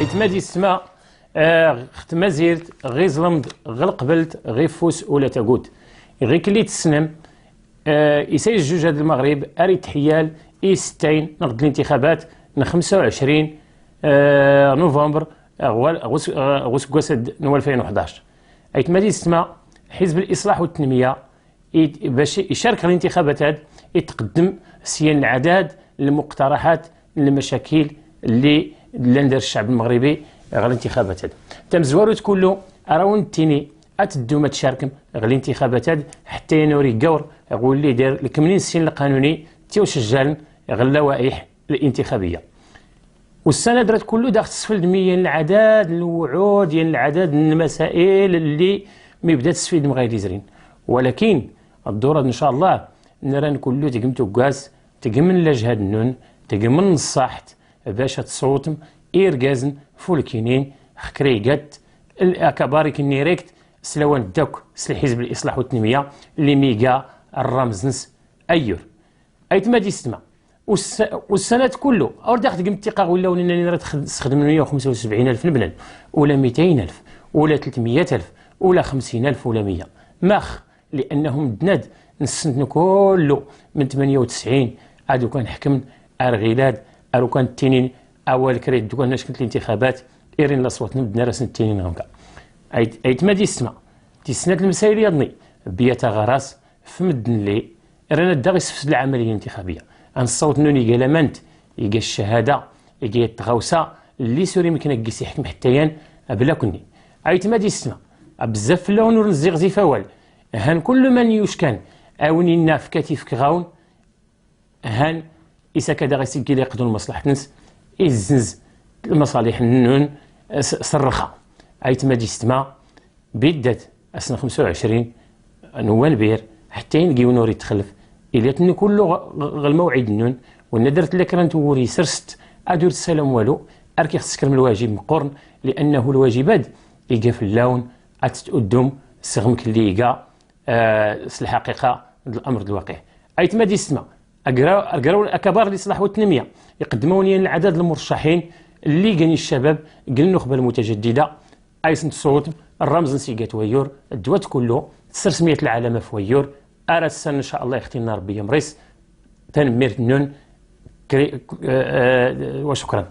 اعتمادي السماء ختما زيرت غي ظلمت غي قبلت غي فوس ولا تقود غي كليت السنم يسيج جوج هاد المغرب اري تحيال ستين نقد الانتخابات 25 نوفمبر غوسكواسد 2011. اعتمادي السماء حزب الاصلاح والتنميه باش يشارك الانتخابات هاد يتقدم سيان العداد المقترحات المشاكل اللي ندير الشعب المغربي غير الانتخابات هاد تم زوارو كله اراون تيني اتدو ما تشاركم غير الانتخابات هاد حتى ينوري قور يقول لي دار الكمنين السن القانوني تيو شجال غير اللوائح الانتخابيه. والسنه درت كله داخل تسفل دميا العداد الوعود ديال العداد المسائل اللي مي بدات تسفيد مغايلي زرين، ولكن الدور ان شاء الله نرى كله تقمتو كاس تقمن لجهاد النون تقمن الصحت باش تصوتم إيرجازن فولكينين خكريقات الأكباري كنيريكت سلوان داك سل حزب الإصلاح والتنمية اللي ميقا الرمزنس أيور أيتمادي السما والسنة كله أو داخل قمت تيقا ولا ونني راه تخدم 175,000 نبنان ولا 200,000 ولا 300,000 ولا 50,000 ولا 100 ماخ لأنهم دناد نسنتنا كله من 98 عادو كان حكم أرغيلاد أرو كان التنين أول كريت دوكا ناش كنت الانتخابات إيرين لاصوات نبدنا راس التنين غنكا أيتمادي السما تيسنات المسائل يضني بيتا غراس في مدن لي رانا دا غيسفسد العملية الانتخابية غنصوت نوني قال مانت يلقى الشهادة يلقى التغاوسة اللي سوري مكناكيس يحكم حتى بلا كني أيتمادي السما بزاف اللون ونزيغ زي فوال هان كل من يشكن أوني ناف كتيف كغاون هان إسا كدا غيسكي لي يقدون مصلحة ناس يزنز المصالح النون صرخة أيتمادي السما بدات أسنة 25 نوفمبر حتى ينقيو نور يتخلف إلا تني كله الموعد النون وانا درت لك رانت وري سرست أدور السلام والو أركي خصك من الواجب مقرن لأنه الواجبات يلقى في اللون أتتقدم سغمك اللي يلقى الحقيقة الأمر الواقع أيتمادي السما أقراو الأكبار الإصلاح والتنمية يقدموني العدد المرشحين اللي قاني الشباب قال النخبة المتجددة أيسنت صوت الرمز نسيقات ويور الدوات كله سرسمية العلامة في ويور أرى السنة إن شاء الله يختينا ربي مريس تنمير النون وشكرا.